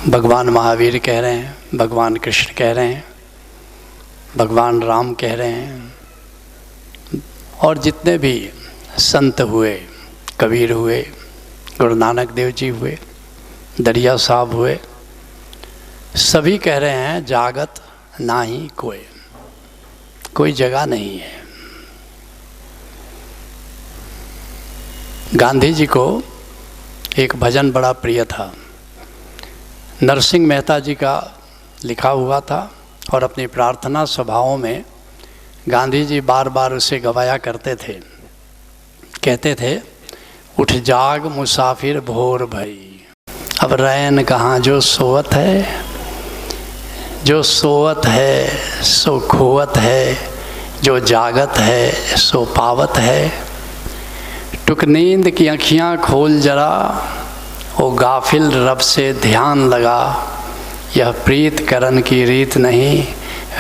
भगवान महावीर कह रहे हैं, भगवान कृष्ण कह रहे हैं, भगवान राम कह रहे हैं, और जितने भी संत हुए, कबीर हुए, गुरु नानक देव जी हुए, दरिया साहब हुए, सभी कह रहे हैं जागत ना ही कोई जगह नहीं है। गांधी जी को एक भजन बड़ा प्रिय था, नरसिंह मेहता जी का लिखा हुआ था, और अपनी प्रार्थना सभाओं में गांधी जी बार बार उसे गवाया करते थे। कहते थे, उठ जाग मुसाफिर भोर भई, अब रैन कहाँ जो सोवत है, जो सोवत है सो खोवत है, जो जागत है सो पावत है। टुक नींद की आँखियाँ खोल जरा, ओ गाफिल रब से ध्यान लगा, यह प्रीत करन की रीत नहीं,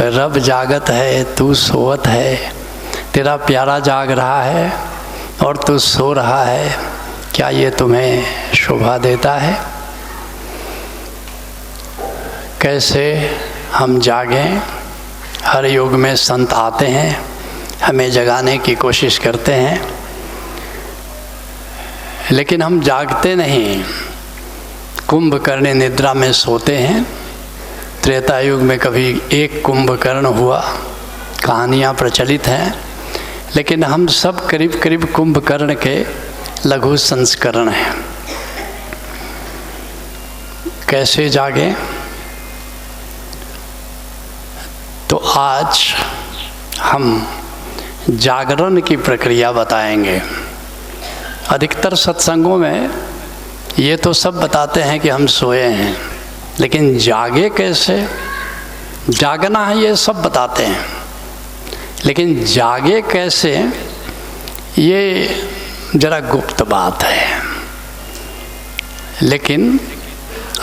रब जागत है तू सोवत है। तेरा प्यारा जाग रहा है और तू सो रहा है, क्या ये तुम्हें शोभा देता है? कैसे हम जागें? हर युग में संत आते हैं, हमें जगाने की कोशिश करते हैं, लेकिन हम जागते नहीं। कुंभकर्ण निद्रा में सोते हैं। त्रेता युग में कभी एक कुंभकर्ण हुआ, कहानियाँ प्रचलित हैं, लेकिन हम सब करीब करीब कुंभकर्ण के लघु संस्करण हैं। कैसे जागें? तो आज हम जागरण की प्रक्रिया बताएंगे। अधिकतर सत्संगों में ये तो सब बताते हैं कि हम सोए हैं, लेकिन जागे कैसे? जागना है ये सब बताते हैं, लेकिन जागे कैसे ये जरा गुप्त बात है। लेकिन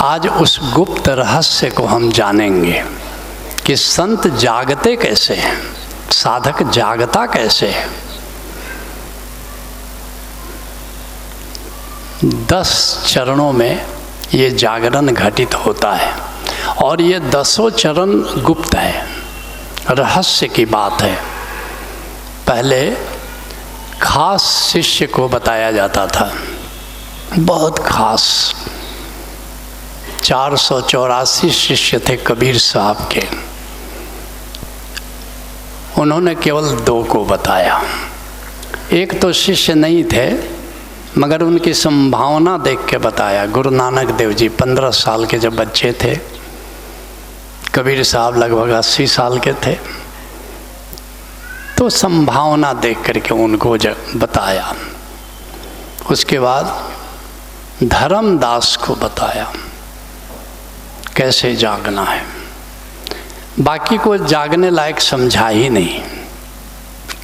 आज उस गुप्त रहस्य को हम जानेंगे कि संत जागते कैसे हैं, साधक जागता कैसे है। 10 चरणों में ये जागरण घटित होता है, और ये 10 चरण गुप्त है, रहस्य की बात है। पहले खास शिष्य को बताया जाता था, बहुत खास। 484 शिष्य थे कबीर साहब के, उन्होंने केवल 2 को बताया। एक तो शिष्य नहीं थे, मगर उनकी संभावना देख के बताया। गुरु नानक देव जी 15 साल के जब बच्चे थे, कबीर साहब लगभग 80 साल के थे, तो संभावना देख करके उनको बताया। उसके बाद धर्मदास को बताया कैसे जागना है। बाकी को जागने लायक समझा ही नहीं।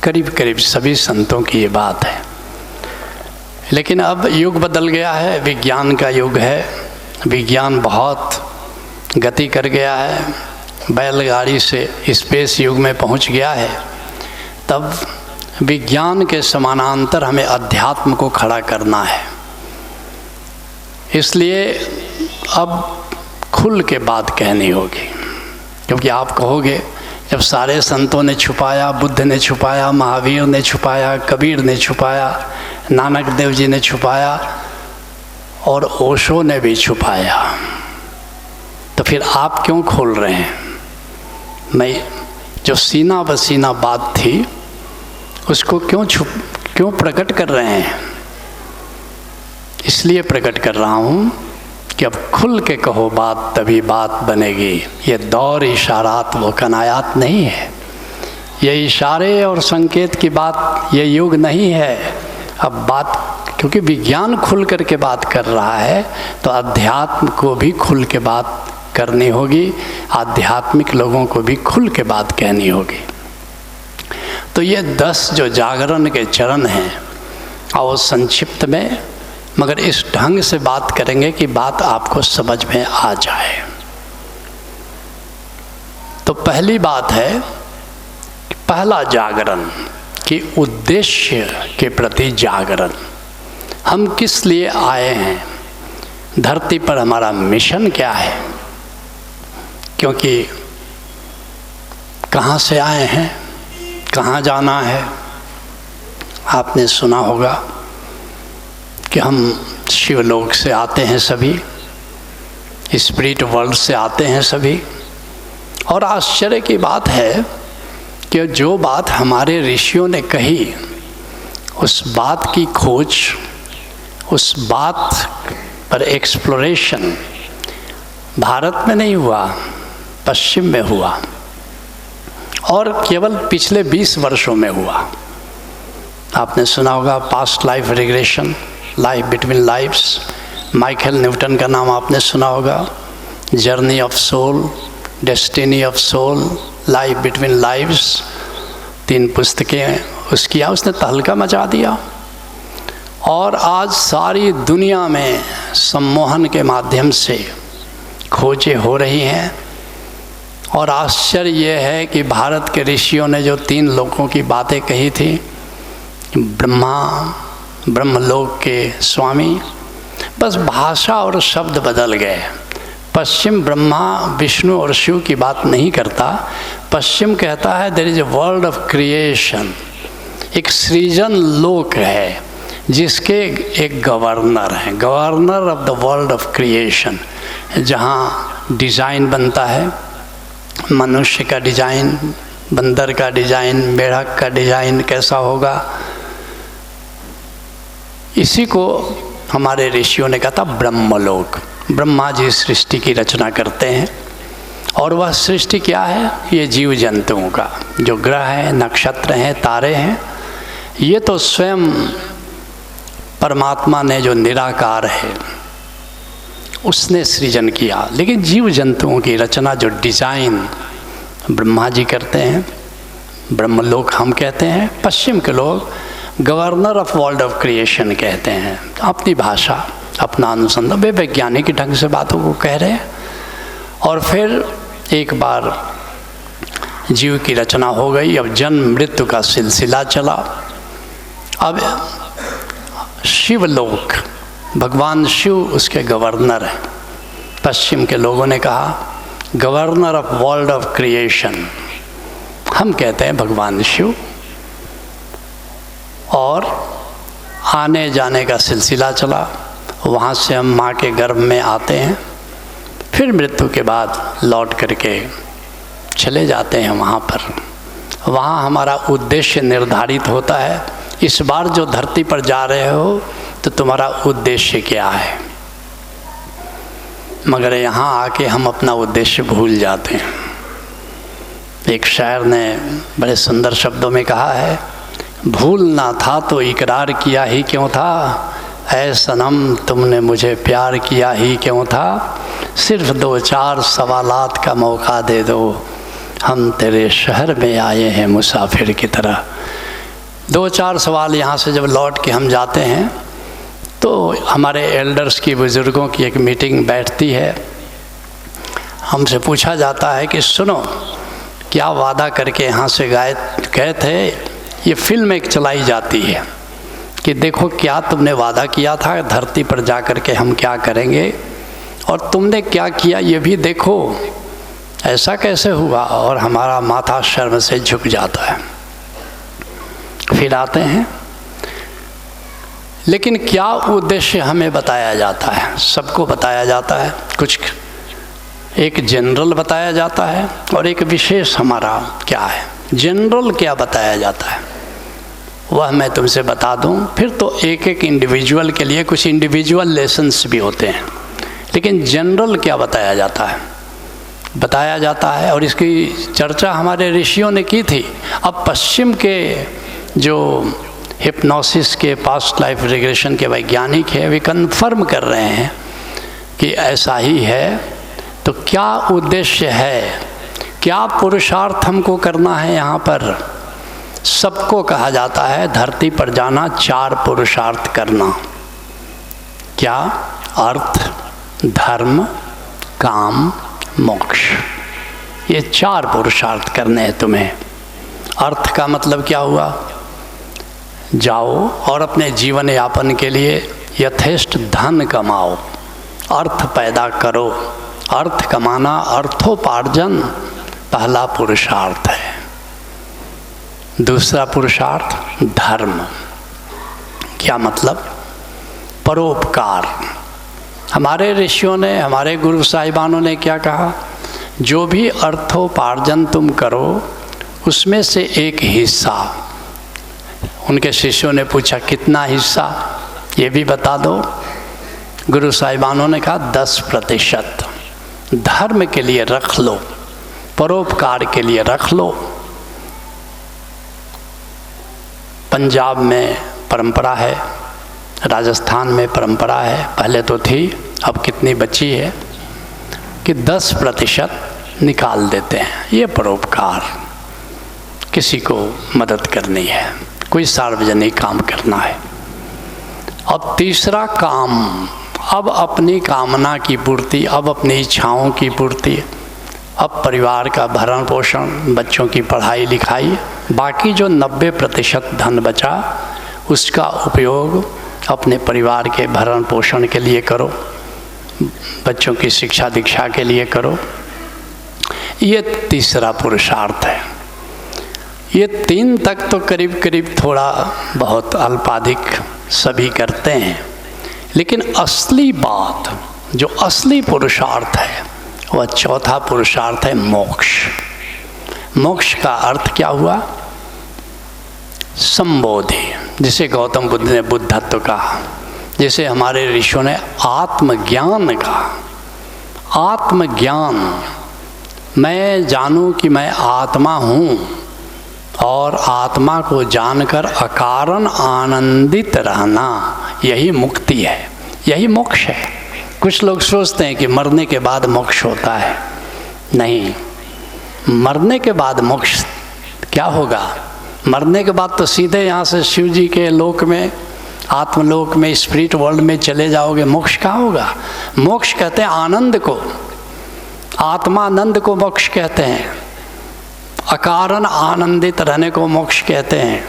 करीब करीब सभी संतों की ये बात है। लेकिन अब युग बदल गया है, विज्ञान का युग है। विज्ञान बहुत गति कर गया है, बैलगाड़ी से स्पेस युग में पहुंच गया है। तब विज्ञान के समानांतर हमें अध्यात्म को खड़ा करना है। इसलिए अब खुल के बात कहनी होगी, क्योंकि आप कहोगे जब सारे संतों ने छुपाया, बुद्ध ने छुपाया, महावीर ने छुपाया, कबीर ने छुपाया, नानक देव जी ने छुपाया, और ओशो ने भी छुपाया, तो फिर आप क्यों खोल रहे हैं? मैं जो सीना बसीना बात थी उसको क्यों प्रकट कर रहे हैं? इसलिए प्रकट कर रहा हूँ कि अब खुल के कहो बात, तभी बात बनेगी। ये दौर इशारात वो कनायात नहीं है। ये इशारे और संकेत की बात ये युग नहीं है। अब बात, क्योंकि विज्ञान खुल कर के बात कर रहा है, तो अध्यात्म को भी खुल के बात करनी होगी, आध्यात्मिक लोगों को भी खुल के बात कहनी होगी। तो ये 10 जो जागरण के चरण हैं, और संक्षिप्त में मगर इस ढंग से बात करेंगे कि बात आपको समझ में आ जाए। तो पहली बात है, पहला जागरण कि उद्देश्य के प्रति जागरण। हम किस लिए आए हैं? धरती पर हमारा मिशन क्या है, क्योंकि कहाँ से आए हैं, कहाँ जाना है। आपने सुना होगा कि हम शिवलोक से आते हैं सभी, स्पिरिट वर्ल्ड से आते हैं सभी। और आश्चर्य की बात है कि जो बात हमारे ऋषियों ने कही, उस बात की खोज, उस बात पर एक्सप्लोरेशन भारत में नहीं हुआ, पश्चिम में हुआ, और केवल पिछले 20 वर्षों में हुआ। आपने सुना होगा past life regression, life between lives, Michael Newton का नाम आपने सुना होगा, journey of soul, destiny of soul, life between lives, 3 पुस्तकें उसकी, उसने तहलका मचा दिया। और आज सारी दुनिया में सम्मोहन के माध्यम से खोजें हो रही हैं। और आश्चर्य ये है कि भारत के ऋषियों ने जो 3 लोकों की बातें कही थी, ब्रह्मा, ब्रह्मलोक के स्वामी, बस भाषा और शब्द बदल गए। पश्चिम ब्रह्मा, विष्णु और शिव की बात नहीं करता, पश्चिम कहता है there is a world of creation, एक सृजन लोक है जिसके एक गवर्नर है, governor of the world of creation, जहाँ डिज़ाइन बनता है, मनुष्य का डिज़ाइन, बंदर का डिज़ाइन, मेढक का डिज़ाइन कैसा होगा। इसी को हमारे ऋषियों ने कहा था ब्रह्मलोक। ब्रह्मा जी सृष्टि की रचना करते हैं, और वह सृष्टि क्या है, ये जीव जंतुओं का, जो ग्रह हैं, नक्षत्र हैं, तारे हैं, ये तो स्वयं परमात्मा ने जो निराकार है उसने सृजन किया। लेकिन जीव जंतुओं की रचना, जो डिज़ाइन ब्रह्मा जी करते हैं, ब्रह्मलोक हम कहते हैं, पश्चिम के लोग governor of world of creation कहते हैं। अपनी भाषा, अपना अनुसंधान, वे वैज्ञानिक ढंग से बातों को कह रहे हैं। और फिर एक बार जीव की रचना हो गई, अब जन्म मृत्यु का सिलसिला चला। अब शिवलोक, भगवान शिव उसके गवर्नर हैं। पश्चिम के लोगों ने कहा governor of world of creation, हम कहते हैं भगवान शिव। और आने जाने का सिलसिला चला, वहाँ से हम माँ के गर्भ में आते हैं, फिर मृत्यु के बाद लौट करके चले जाते हैं वहाँ पर। वहाँ हमारा उद्देश्य निर्धारित होता है, इस बार जो धरती पर जा रहे हो तो तुम्हारा उद्देश्य क्या है। मगर यहाँ आके हम अपना उद्देश्य भूल जाते हैं। एक शायर ने बड़े सुंदर शब्दों में कहा है, भूलना था तो इकरार किया ही क्यों था, ऐ सनम तुमने मुझे प्यार किया ही क्यों था, सिर्फ 2-4 सवालात का मौका दे दो, हम तेरे शहर में आए हैं मुसाफिर की तरह। 2-4 सवाल यहाँ से जब लौट के हम जाते हैं तो हमारे एल्डर्स की, बुज़ुर्गों की एक मीटिंग बैठती है। हमसे पूछा जाता है कि सुनो, क्या वादा करके यहाँ से गए थे। ये फिल्म एक चलाई जाती है कि देखो क्या तुमने वादा किया था, धरती पर जा कर के हम क्या करेंगे, और तुमने क्या किया ये भी देखो, ऐसा कैसे हुआ। और हमारा माथा शर्म से झुक जाता है। फिर आते हैं, लेकिन क्या उद्देश्य हमें बताया जाता है, सबको बताया जाता है, कुछ एक जनरल बताया जाता है और एक विशेष हमारा क्या है। जनरल क्या बताया जाता है वह मैं तुमसे बता दूं, फिर तो एक एक इंडिविजुअल के लिए कुछ इंडिविजुअल लेसन्स भी होते हैं, लेकिन जनरल क्या बताया जाता है और इसकी चर्चा हमारे ऋषियों ने की थी। अब पश्चिम के जो हिप्नोसिस के, पास्ट लाइफ रिग्रेशन के वैज्ञानिक हैं, वे कन्फर्म कर रहे हैं कि ऐसा ही है। तो क्या उद्देश्य है, क्या पुरुषार्थ हमको करना है यहाँ पर। सबको कहा जाता है धरती पर जाना 4 पुरुषार्थ करना। क्या? अर्थ, धर्म, काम, मोक्ष। ये 4 पुरुषार्थ करने हैं तुम्हें। अर्थ का मतलब क्या हुआ, जाओ और अपने जीवन यापन के लिए यथेष्ट धन कमाओ, अर्थ पैदा करो। अर्थ कमाना, अर्थोपार्जन पहला पुरुषार्थ है। दूसरा पुरुषार्थ धर्म। क्या मतलब? परोपकार। हमारे ऋषियों ने, हमारे गुरु साहिबानों ने क्या कहा? जो भी अर्थोपार्जन तुम करो उसमें से एक हिस्सा, उनके शिष्यों ने पूछा कितना हिस्सा, ये भी बता दो। गुरु साहिबानों ने कहा 10% धर्म के लिए रख लो, परोपकार के लिए रख लो। पंजाब में परंपरा है, राजस्थान में परंपरा है, पहले तो थी, अब कितनी बची है, कि 10% निकाल देते हैं। ये परोपकार, किसी को मदद करनी है, कोई सार्वजनिक काम करना है। अब तीसरा काम, अब अपनी कामना की पूर्ति, अब अपनी इच्छाओं की पूर्ति, अब परिवार का भरण पोषण, बच्चों की पढ़ाई लिखाई, बाकी जो 90% धन बचा उसका उपयोग अपने परिवार के भरण पोषण के लिए करो, बच्चों की शिक्षा दीक्षा के लिए करो। ये तीसरा पुरुषार्थ है। ये 3 तक तो करीब करीब थोड़ा बहुत अल्पाधिक सभी करते हैं, लेकिन असली बात, जो असली पुरुषार्थ है, वह चौथा पुरुषार्थ है मोक्ष। मोक्ष का अर्थ क्या हुआ? संबोधि, जिसे गौतम बुद्ध ने बुद्धत्व कहा, जिसे हमारे ऋषियों ने आत्मज्ञान कहा। आत्मज्ञान, मैं जानूं कि मैं आत्मा हूँ और आत्मा को जानकर अकारण आनंदित रहना, यही मुक्ति है, यही मोक्ष है। कुछ लोग सोचते हैं कि मरने के बाद मोक्ष होता है। नहीं, मरने के बाद मोक्ष क्या होगा? मरने के बाद तो सीधे यहाँ से शिव जी के लोक में, आत्मलोक में, स्पिरिट वर्ल्ड में चले जाओगे। मोक्ष कहाँ होगा? मोक्ष कहते हैं आनंद को, आत्मानंद को मोक्ष कहते हैं। अकारण आनंदित रहने को मोक्ष कहते हैं।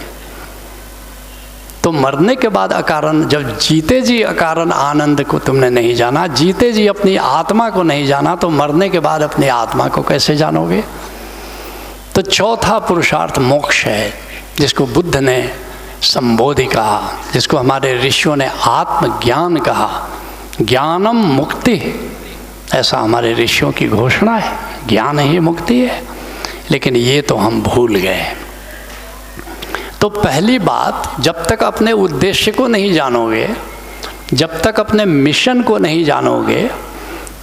तो मरने के बाद अकारण, जब जीते जी अकारण आनंद को तुमने नहीं जाना, जीते जी अपनी आत्मा को नहीं जाना, तो मरने के बाद अपनी आत्मा को कैसे जानोगे? तो चौथा पुरुषार्थ मोक्ष है, जिसको बुद्ध ने संबोधि कहा, जिसको हमारे ऋषियों ने आत्मज्ञान कहा। ज्ञानम मुक्ति, ऐसा हमारे ऋषियों की घोषणा है, ज्ञान ही मुक्ति है। लेकिन ये तो हम भूल गए। तो पहली बात, जब तक अपने उद्देश्य को नहीं जानोगे, जब तक अपने मिशन को नहीं जानोगे,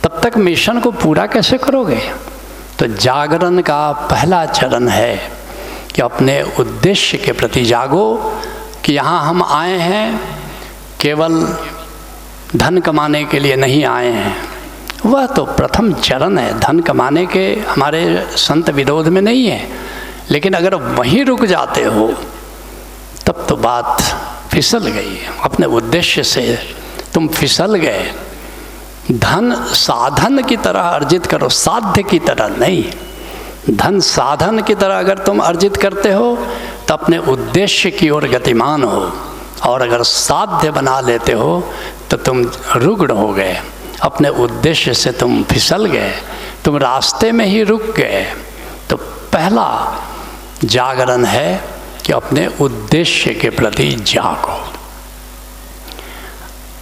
तब तक मिशन को पूरा कैसे करोगे? तो जागरण का पहला चरण है कि अपने उद्देश्य के प्रति जागो, कि यहाँ हम आए हैं केवल धन कमाने के लिए नहीं आए हैं। वह तो प्रथम चरण है, धन कमाने के हमारे संत विरोध में नहीं है। लेकिन अगर वहीं रुक जाते हो तब तो बात फिसल गई, अपने उद्देश्य से तुम फिसल गए। धन साधन की तरह अर्जित करो, साध्य की तरह नहीं। धन साधन की तरह अगर तुम अर्जित करते हो तो अपने उद्देश्य की ओर गतिमान हो, और अगर साध्य बना लेते हो तो तुम रुग्ण हो गए, अपने उद्देश्य से तुम फिसल गए, तुम रास्ते में ही रुक गए। तो पहला जागरण है कि अपने उद्देश्य के प्रति जागो।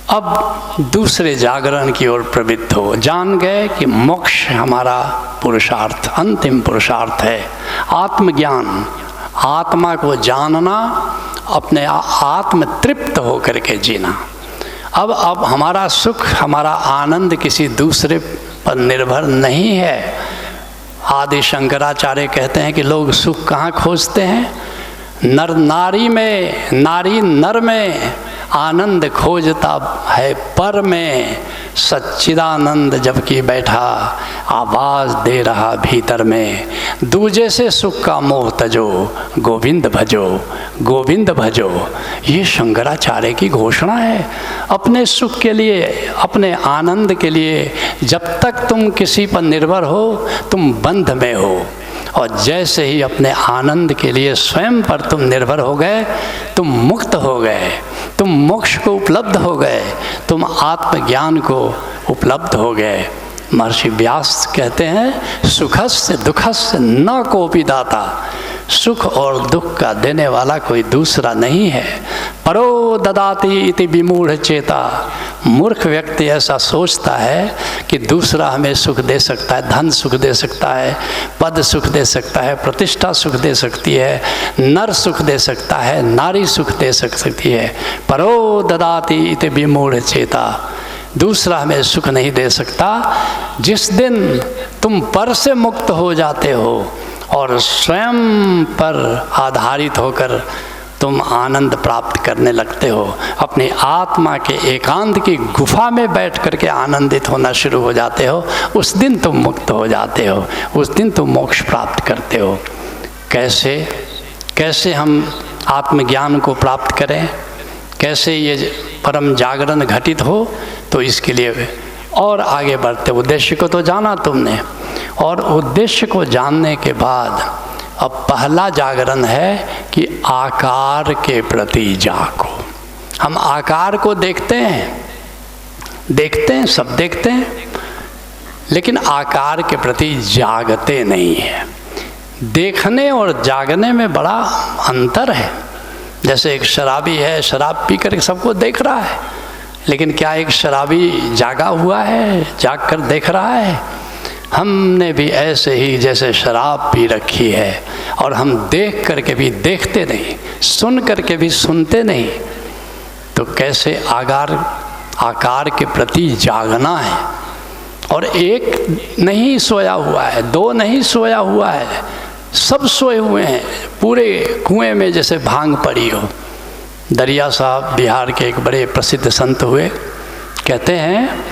अब दूसरे जागरण की ओर प्रवृत्त हो। जान गए कि मोक्ष हमारा पुरुषार्थ, अंतिम पुरुषार्थ है, आत्मज्ञान, आत्मा को जानना, अपने आत्म तृप्त होकर के जीना। अब हमारा सुख, हमारा आनंद किसी दूसरे पर निर्भर नहीं है। आदि शंकराचार्य कहते हैं कि लोग सुख कहाँ खोजते हैं? नर नारी में, नारी नर में आनंद खोजता है पर में, सच्चिदानंद जबकि बैठा आवाज़ दे रहा भीतर में। दूजे से सुख का मोह तजो, गोविंद भजो, गोविंद भजो। ये शंकराचार्य की घोषणा है। अपने सुख के लिए, अपने आनंद के लिए जब तक तुम किसी पर निर्भर हो, तुम बंध में हो। और जैसे ही अपने आनंद के लिए स्वयं पर तुम निर्भर हो गए, तुम मुक्त हो गए, तुम मोक्ष को उपलब्ध हो गए, तुम आत्मज्ञान को उपलब्ध हो गए। महर्षि व्यास कहते हैं सुखस्य दुखस्य न कोपि दाता, सुख और दुख का देने वाला कोई दूसरा नहीं है। परो ददाति इति विमूढ़ चेता, मूर्ख व्यक्ति ऐसा सोचता है कि दूसरा हमें सुख दे सकता है, धन सुख दे सकता है, पद सुख दे सकता है, प्रतिष्ठा सुख दे सकती है, नर सुख दे सकता है, नारी सुख दे सकती है। परो ददाति इति विमूढ़ चेता, दूसरा हमें सुख नहीं दे सकता। जिस दिन तुम पर से मुक्त हो जाते हो और स्वयं पर आधारित होकर तुम आनंद प्राप्त करने लगते हो, अपनी आत्मा के एकांत की गुफा में बैठ करके आनंदित होना शुरू हो जाते हो, उस दिन तुम मुक्त हो जाते हो, उस दिन तुम मोक्ष प्राप्त करते हो। कैसे हम आत्मज्ञान को प्राप्त करें, कैसे ये परम जागरण घटित हो, तो इसके लिए और आगे बढ़ते, उद्देश्य को तो जाना तुमने, और उद्देश्य को जानने के बाद अब पहला जागरण है कि आकार के प्रति जागो। हम आकार को देखते हैं, सब देखते हैं, लेकिन आकार के प्रति जागते नहीं हैं। देखने और जागने में बड़ा अंतर है। जैसे एक शराबी है, शराब पी कर सबको देख रहा है, लेकिन क्या एक शराबी जागा हुआ है, जाग कर देख रहा है? हमने भी ऐसे ही जैसे शराब पी रखी है, और हम देख करके भी देखते नहीं, सुन करके भी सुनते नहीं। तो कैसे आकार के प्रति जागना है। और एक नहीं सोया हुआ है, दो नहीं सोया हुआ है, सब सोए हुए हैं। पूरे कुएं में जैसे भांग पड़ी हो। दरिया साहब बिहार के एक बड़े प्रसिद्ध संत हुए, कहते हैं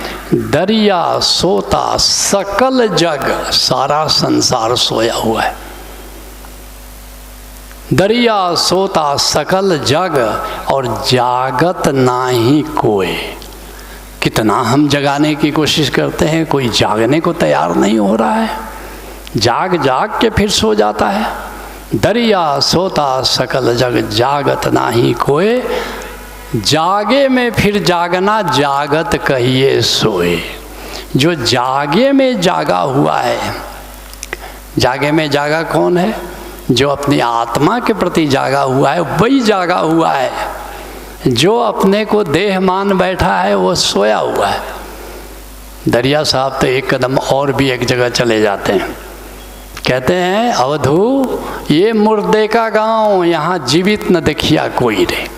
दरिया सोता सकल जग, सारा संसार सोया हुआ है। दरिया सोता सकल जग और जागत नाही कोई। कितना हम जगाने की कोशिश करते हैं, कोई जागने को तैयार नहीं हो रहा है, जाग के फिर सो जाता है। दरिया सोता सकल जग जागत नाही कोय, जागे में फिर जागना जागत कहिए सोए। जो जागे में जागा हुआ है, जागे में जागा कौन है? जो अपनी आत्मा के प्रति जागा हुआ है, वही जागा हुआ है। जो अपने को देह मान बैठा है वो सोया हुआ है। दरिया साहब तो एक कदम और भी एक जगह चले जाते हैं, कहते हैं अवधू ये मुर्दे का गांव, यहाँ जीवित न देखिया कोई रे।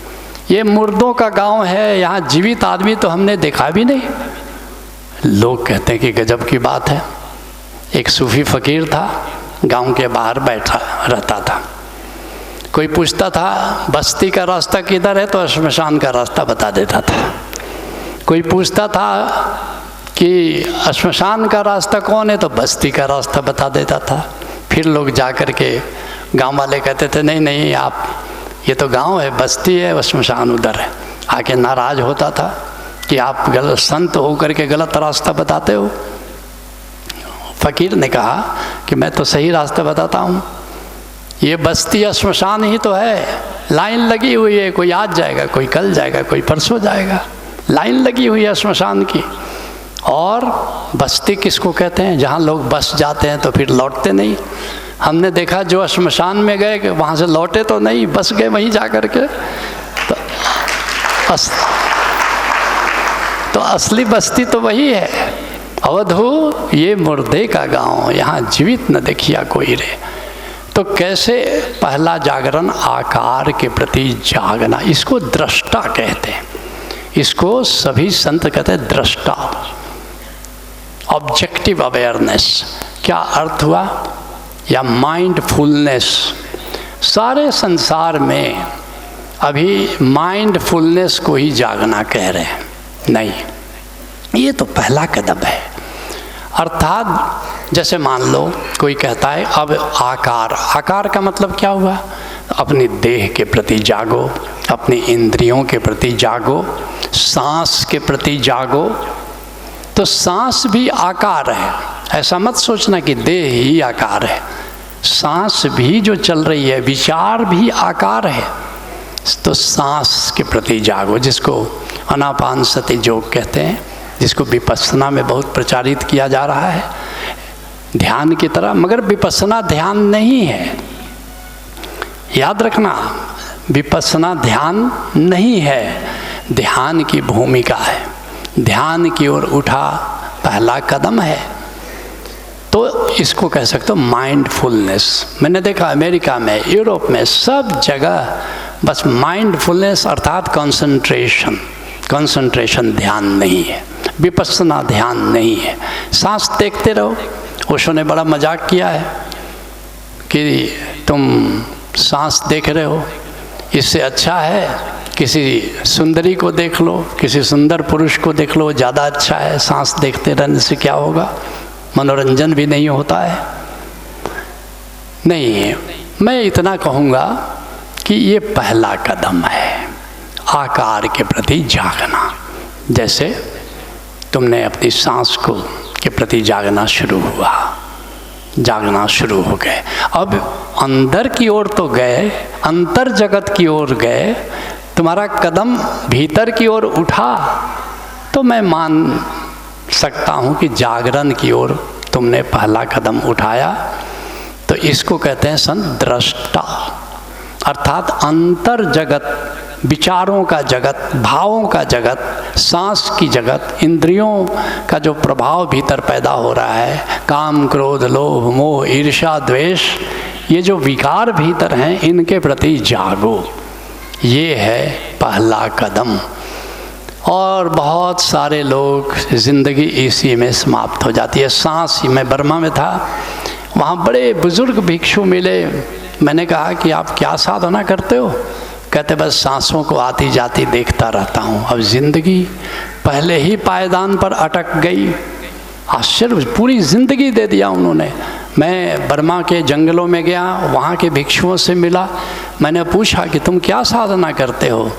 ये मुर्दों का गांव है, यहाँ जीवित आदमी तो हमने देखा भी नहीं। लोग कहते हैं कि गजब की बात है। एक सूफी फकीर था, गांव के बाहर बैठा रहता था। कोई पूछता था बस्ती का रास्ता किधर है, तो श्मशान का रास्ता बता देता था। कोई पूछता था कि श्मशान का रास्ता कौन है, तो बस्ती का रास्ता बता देता था। फिर लोग जा कर के गाँव वाले कहते थे नहीं नहीं, आप ये तो गांव है, बस्ती है, श्मशान उधर है। आके नाराज होता था कि आप गलत संत होकर के गलत रास्ता बताते हो। फकीर ने कहा कि मैं तो सही रास्ता बताता हूँ, ये बस्ती श्मशान ही तो है, लाइन लगी हुई है, कोई आज जाएगा, कोई कल जाएगा, कोई परसों जाएगा, लाइन लगी हुई है श्मशान की। और बस्ती किसको कहते हैं? जहाँ लोग बस जाते हैं तो फिर लौटते नहीं। हमने देखा जो श्मशान में गए वहाँ से लौटे तो नहीं, बस गए वहीं जा कर के। तो असली बस्ती तो वही है। अवधू ये मुर्दे का गांव, यहाँ जीवित न देखिया कोई रे। तो कैसे पहला जागरण आकार के प्रति जागना, इसको दृष्टा कहते हैं। इसको सभी संत कहते हैं दृष्टा, ऑब्जेक्टिव अवेयरनेस। क्या अर्थ हुआ? या माइंडफुलनेस। सारे संसार में अभी माइंडफुलनेस को ही जागना कह रहे हैं, नहीं, ये तो पहला कदम है। अर्थात जैसे मान लो कोई कहता है अब आकार का मतलब क्या हुआ? अपनी देह के प्रति जागो, अपनी इंद्रियों के प्रति जागो, सांस के प्रति जागो। तो सांस भी आकार है, ऐसा मत सोचना कि देह ही आकार है। सांस भी जो चल रही है, विचार भी आकार है। तो सांस के प्रति जागो, जिसको अनापानसति योग कहते हैं। जिसको विपස්සना में बहुत प्रचारित किया जा रहा है ध्यान की तरह, मगर विपස්සना ध्यान नहीं है। याद रखना, विपස්සना ध्यान नहीं है, ध्यान की भूमिका है, ध्यान की ओर उठा पहला कदम है। तो इसको कह सकते हो माइंडफुलनेस। मैंने देखा अमेरिका में, यूरोप में, सब जगह बस माइंडफुलनेस अर्थात कंसंट्रेशन, कंसंट्रेशन ध्यान नहीं है, विपස්සना ध्यान नहीं है। सांस देखते रहो। ओशो ने बड़ा मजाक किया है कि तुम सांस देख रहे हो, इससे अच्छा है किसी सुंदरी को देख लो, किसी सुंदर पुरुष को देख लो, ज़्यादा अच्छा है। सांस देखते रहने से क्या होगा, मनोरंजन भी नहीं होता है। नहीं, मैं इतना कहूँगा कि ये पहला कदम है आकार के प्रति जागना। जैसे तुमने अपनी सांस को के प्रति जागना शुरू हुआ, जागना शुरू हो गए, अब अंदर की ओर तो गए, अंतर जगत की ओर गए, तुम्हारा कदम भीतर की ओर उठा, तो मैं मान सकता हूँ कि जागरण की ओर तुमने पहला कदम उठाया। तो इसको कहते हैं संदृष्टा, अर्थात अंतर जगत, विचारों का जगत, भावों का जगत, सांस की जगत, इंद्रियों का जो प्रभाव भीतर पैदा हो रहा है, काम क्रोध लोभ मोह ईर्ष्या द्वेष, ये जो विकार भीतर हैं, इनके प्रति जागो। ये है पहला कदम। और बहुत सारे लोग ज़िंदगी इसी में समाप्त हो जाती है। सांस, मैं बर्मा में था, वहाँ बड़े बुज़ुर्ग भिक्षु मिले। मैंने कहा कि आप क्या साधना करते हो? कहते बस सांसों को आती जाती देखता रहता हूँ। अब ज़िंदगी पहले ही पायदान पर अटक गई। आश्चर्य, पूरी ज़िंदगी दे दिया उन्होंने। मैं बर्मा के जंगलों में गया, वहाँ के भिक्षुओं से मिला, मैंने पूछा कि तुम क्या साधना करते हो?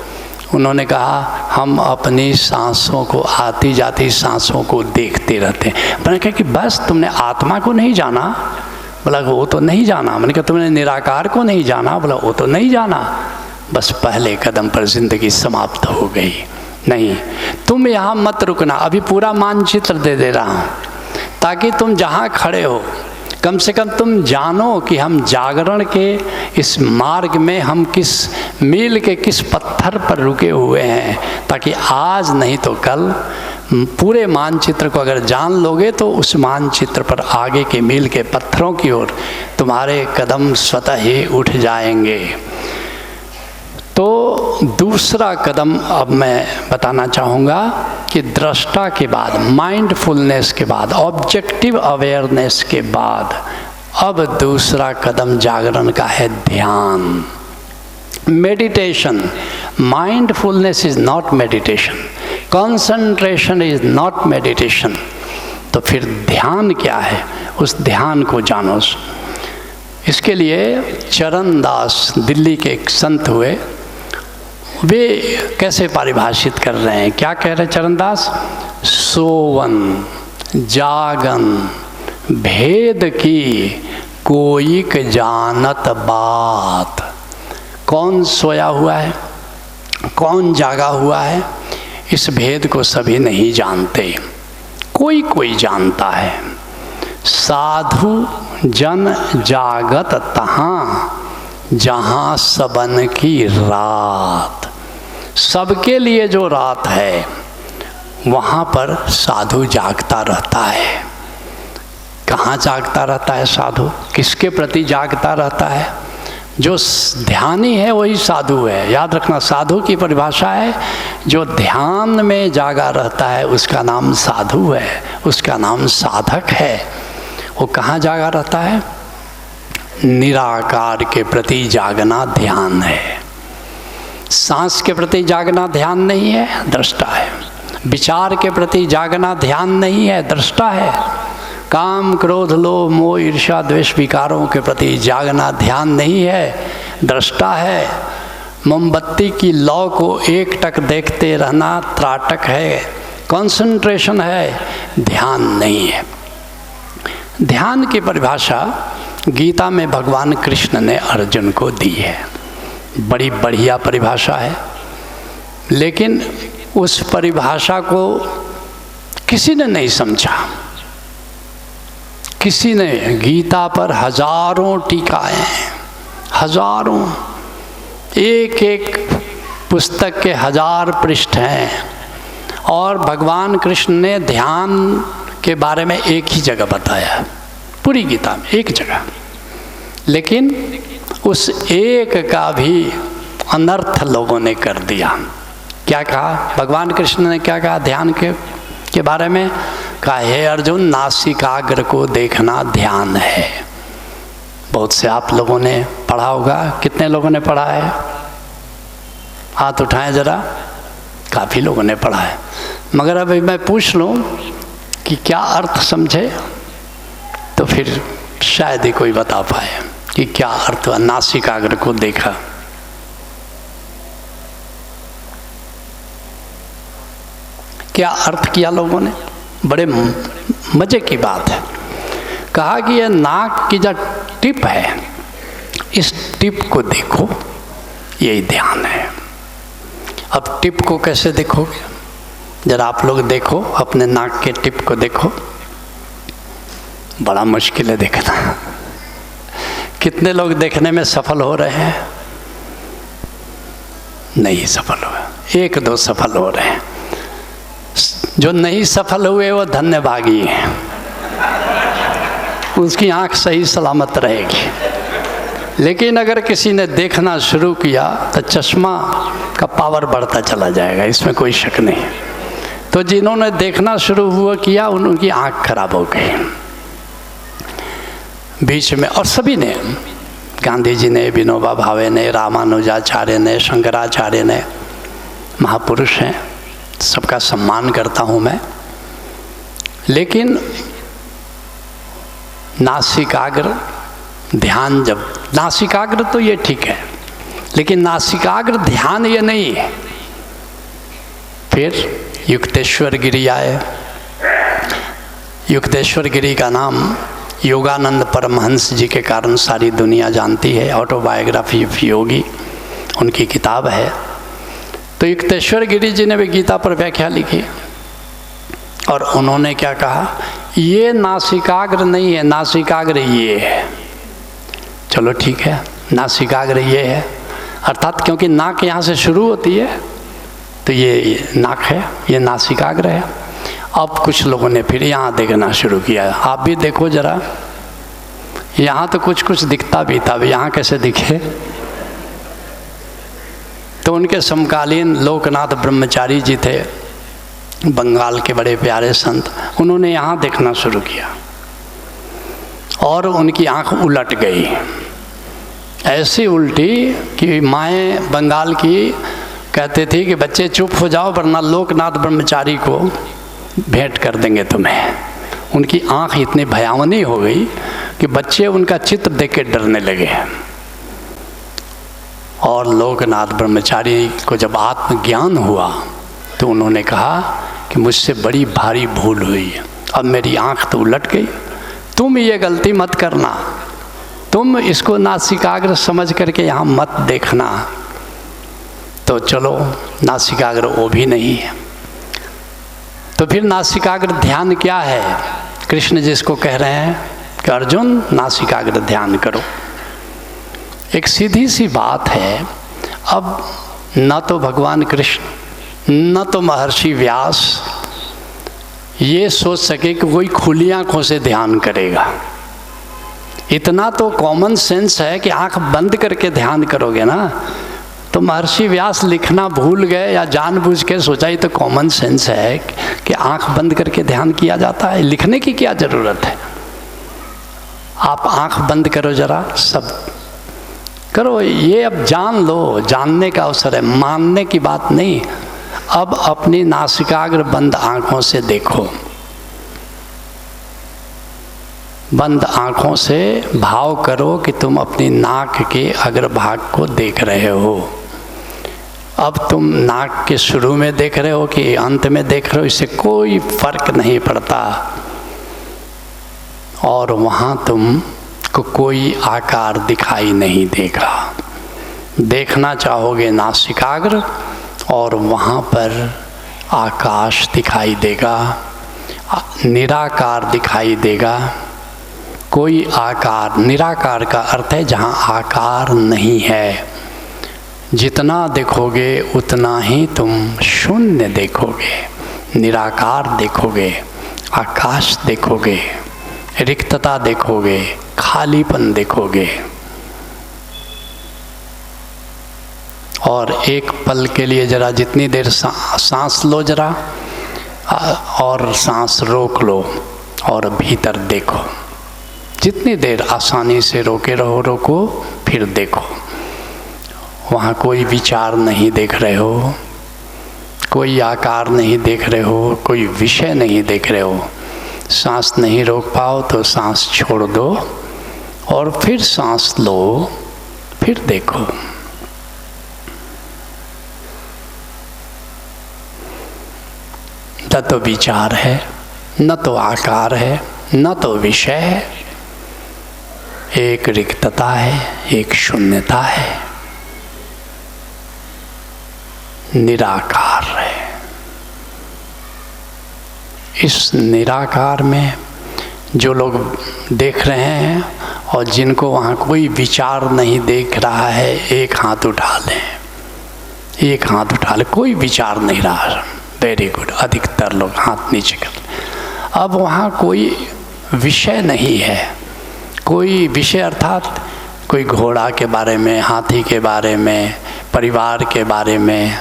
उन्होंने कहा हम अपनी सांसों को, आती जाती सांसों को देखते रहते हैं। मैंने कहा कि बस तुमने आत्मा को नहीं जाना? बोला वो तो नहीं जाना। मैंने कहा तुमने निराकार को नहीं जाना? बोला वो तो नहीं जाना। बस पहले कदम पर ज़िंदगी समाप्त हो गई। नहीं, तुम यहाँ मत रुकना, अभी पूरा मानचित्र दे रहा हूँ ताकि तुम जहाँ खड़े हो कम से कम तुम जानो कि हम जागरण के इस मार्ग में हम किस मील के किस पत्थर पर रुके हुए हैं, ताकि आज नहीं तो कल पूरे मानचित्र को अगर जान लोगे तो उस मानचित्र पर आगे के मील के पत्थरों की ओर तुम्हारे कदम स्वतः ही उठ जाएंगे। तो दूसरा कदम अब मैं बताना चाहूँगा कि दृष्टा के बाद, माइंडफुलनेस के बाद, ऑब्जेक्टिव अवेयरनेस के बाद अब दूसरा कदम जागरण का है ध्यान, meditation. Mindfulness is not meditation, concentration is not meditation. तो फिर ध्यान क्या है, उस ध्यान को जानो। इसके लिए चरण दास दिल्ली के एक संत हुए, वे कैसे परिभाषित कर रहे हैं, क्या कह रहे हैं चरण दास? सोवन जागन भेद की कोईक जानत बात। कौन सोया हुआ है, कौन जागा हुआ है, इस भेद को सभी नहीं जानते, कोई कोई जानता है। साधु जन जागत तहाँ जहाँ सबन की रात। सबके लिए जो रात है वहाँ पर साधु जागता रहता है। कहाँ जागता रहता है साधु, किसके प्रति जागता रहता है? जो ध्यानी है वही साधु है। याद रखना, साधु की परिभाषा है जो ध्यान में जागा रहता है, उसका नाम साधु है, उसका नाम साधक है। वो कहाँ जागा रहता है? निराकार के प्रति जागना ध्यान है। सांस के प्रति जागना ध्यान नहीं है, दृष्टा है। विचार के प्रति जागना ध्यान नहीं है, दृष्टा है। काम क्रोध लोभ मोह ईर्ष्या द्वेष विकारों के प्रति जागना ध्यान नहीं है, दृष्टा है। मोमबत्ती की लौ को एक टक देखते रहना त्राटक है, कंसंट्रेशन है, ध्यान नहीं है। ध्यान की परिभाषा गीता में भगवान कृष्ण ने अर्जुन को दी है, बड़ी बढ़िया परिभाषा है। लेकिन उस परिभाषा को किसी ने नहीं समझा। किसी ने, गीता पर हजारों टीकाएं हैं, हजारों, एक एक पुस्तक के 1000 पृष्ठ हैं, और भगवान कृष्ण ने ध्यान के बारे में एक ही जगह बताया है पूरी गीता में, एक जगह। लेकिन उस एक का भी अनर्थ लोगों ने कर दिया। क्या कहा भगवान कृष्ण ने? क्या कहा ध्यान के बारे में? कहा, हे अर्जुन, नासिकाग्र को देखना ध्यान है। बहुत से आप लोगों ने पढ़ा होगा। कितने लोगों ने पढ़ा है? हाथ उठाएं जरा। काफ़ी लोगों ने पढ़ा है। मगर अभी मैं पूछ लूँ कि क्या अर्थ समझे, तो फिर शायद ही कोई बता पाए कि क्या अर्थ हुआ नासिकाग्र को देखा। क्या अर्थ किया लोगों ने? बड़े मज़े की बात है। कहा कि यह नाक की जो टिप है, इस टिप को देखो, यही ध्यान है। अब टिप को कैसे देखोगे? जरा आप लोग देखो, अपने नाक के टिप को देखो। बड़ा मुश्किल है देखना। कितने लोग देखने में सफल हो रहे हैं? नहीं सफल हुए, 1-2 सफल हो रहे हैं। जो नहीं सफल हुए वो धन्यभागी हैं, उसकी आंख सही सलामत रहेगी। लेकिन अगर किसी ने देखना शुरू किया तो चश्मा का पावर बढ़ता चला जाएगा, इसमें कोई शक नहीं। तो जिन्होंने देखना शुरू हुआ किया, उनकी आंख खराब हो गई बीच में। और सभी ने, गांधी जी ने, विनोबा भावे ने, रामानुजाचार्य ने, शंकराचार्य ने, महापुरुष हैं, सबका सम्मान करता हूँ मैं। लेकिन नासिकाग्र ध्यान, जब नासिकाग्र तो ये ठीक है, लेकिन नासिकाग्र ध्यान ये नहीं है। फिर युक्तेश्वर गिरी आए। युक्तेश्वर गिरी का नाम योगानंद परमहंस जी के कारण सारी दुनिया जानती है। ऑटोबायोग्राफी ऑफ योगी उनकी किताब है। तो युक्तेश्वर गिरी जी ने भी गीता पर व्याख्या लिखी, और उन्होंने क्या कहा? ये नासिकाग्र नहीं है, नासिकाग्र ये है। चलो ठीक है, नासिकाग्र ये है, अर्थात क्योंकि नाक यहाँ से शुरू होती है, तो ये नाक है, ये नासिकाग्र है। अब कुछ लोगों ने फिर यहाँ देखना शुरू किया। आप भी देखो जरा, यहाँ तो कुछ कुछ दिखता भी था, यहाँ कैसे दिखे? तो उनके समकालीन लोकनाथ ब्रह्मचारी जी थे, बंगाल के बड़े प्यारे संत। उन्होंने यहाँ देखना शुरू किया और उनकी आंख उलट गई, ऐसी उल्टी कि माएँ बंगाल की कहते थी कि बच्चे चुप हो जाओ वरना लोकनाथ ब्रह्मचारी को भेंट कर देंगे तुम्हें। उनकी आंख इतनी भयावनी हो गई कि बच्चे उनका चित्र देख के डरने लगे। और लोकनाथ ब्रह्मचारी को जब आत्मज्ञान हुआ तो उन्होंने कहा कि मुझसे बड़ी भारी भूल हुई, अब मेरी आंख तो उलट गई, तुम ये गलती मत करना, तुम इसको नासिकाग्र समझ करके यहाँ मत देखना। तो चलो नासिकाग्र वो भी नहीं है। तो फिर नासिकाग्र ध्यान क्या है? कृष्ण जिसको कह रहे हैं कि अर्जुन नासिकाग्र ध्यान करो। एक सीधी सी बात है, अब न तो भगवान कृष्ण न तो महर्षि व्यास ये सोच सके कि कोई खुली आँखों से ध्यान करेगा। इतना तो कॉमन सेंस है कि आँख बंद करके ध्यान करोगे ना। तो महर्षि व्यास लिखना भूल गए या जानबूझ के सोचा, ही तो कॉमन सेंस है कि आँख बंद करके ध्यान किया जाता है, लिखने की क्या ज़रूरत है। आप आँख बंद करो जरा, सब करो, ये अब जान लो, जानने का अवसर है, मानने की बात नहीं। अब अपनी नासिकाग्र बंद आँखों से देखो, बंद आँखों से भाव करो कि तुम अपनी नाक के अग्रभाग को देख रहे हो। अब तुम नाक के शुरू में देख रहे हो कि अंत में देख रहे हो, इससे कोई फर्क नहीं पड़ता। और वहाँ तुम को कोई आकार दिखाई नहीं देगा। देखना चाहोगे नासिकाग्र, और वहाँ पर आकाश दिखाई देगा, निराकार दिखाई देगा। कोई आकार, निराकार का अर्थ है जहाँ आकार नहीं है। जितना देखोगे उतना ही तुम शून्य देखोगे, निराकार देखोगे, आकाश देखोगे, रिक्तता देखोगे, खालीपन देखोगे। और एक पल के लिए जरा जितनी देर सांस लो जरा, और सांस रोक लो और भीतर देखो। जितनी देर आसानी से रोके रहो रोको, फिर देखो। वहाँ कोई विचार नहीं देख रहे हो, कोई आकार नहीं देख रहे हो, कोई विषय नहीं देख रहे हो। सांस नहीं रोक पाओ तो सांस छोड़ दो और फिर सांस लो, फिर देखो। न तो विचार है, न तो आकार है, न तो विषय है। एक रिक्तता है, एक शून्यता है, निराकार है। इस निराकार में जो लोग देख रहे हैं और जिनको वहाँ कोई विचार नहीं देख रहा है, एक हाथ उठा लें, एक हाथ उठा लें। कोई विचार नहीं रहा, वेरी गुड। अधिकतर लोग हाथ नीचे कर लें। अब वहाँ कोई विषय नहीं है। कोई विषय अर्थात कोई घोड़ा के बारे में, हाथी के बारे में, परिवार के बारे में